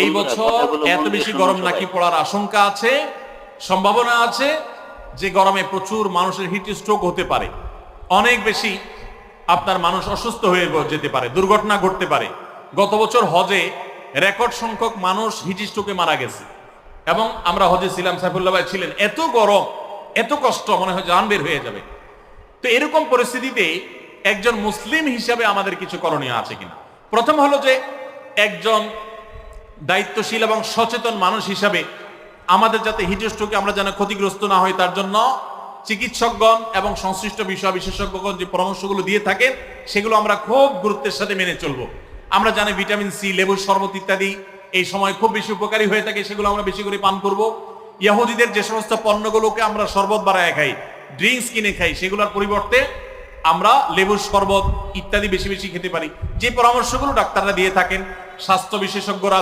এই বছর এত বেশি গরম নাকি পড়ার আশঙ্কা আছে, সম্ভাবনা আছে যে গরমে প্রচুর মানুষের হিট স্ট্রোক হতে পারে, অনেক বেশি আপনার মানুষ অসুস্থ হয়ে যেতে পারে, দুর্ঘটনা ঘটতে পারে। গত বছর হজে রেকর্ড সংখ্যক মানুষ হিট স্ট্রোকে মারা গেছে, এবং আমরা হজে ছিলাম, সাইফুল্লাহ ভাই ছিলেন। এত গরম, এত কষ্ট, মনে হয় জান বের হয়ে যাবে। তো এরকম পরিস্থিতিতে একজন মুসলিম হিসাবে আমাদের কিছু করণীয় আছে কিনা? প্রথম হলো যে একজন দায়িত্বশীল এবং সচেতন মানুষ হিসাবে আমাদের যাতে হিট স্ট্রোকে আমরা যেন ক্ষতিগ্রস্ত না হই, তার জন্য চিকিৎসকগণ এবং সংশ্লিষ্ট বিষয় বিশেষজ্ঞগণ যে পরামর্শগুলো দিয়ে থাকেন সেগুলো আমরা খুব গুরুত্বের সাথে মেনে চলবো। আমরা জানি ভিটামিন সি, লেবুর শরবত ইত্যাদি এই সময় খুব বেশি উপকারী হয়ে থাকে, সেগুলো আমরা বেশি করে পান করব। ইহুদিদের যে সমস্ত পণ্যগুলোকে আমরা শরবত বানায় খাই, ড্রিঙ্কস কিনে খাই, সেগুলোর পরিবর্তে আমরা লেবুর শরবত ইত্যাদি বেশি বেশি খেতে পারি। যে পরামর্শগুলো ডাক্তাররা দিয়ে থাকেন, স্বাস্থ্য বিশেষজ্ঞরা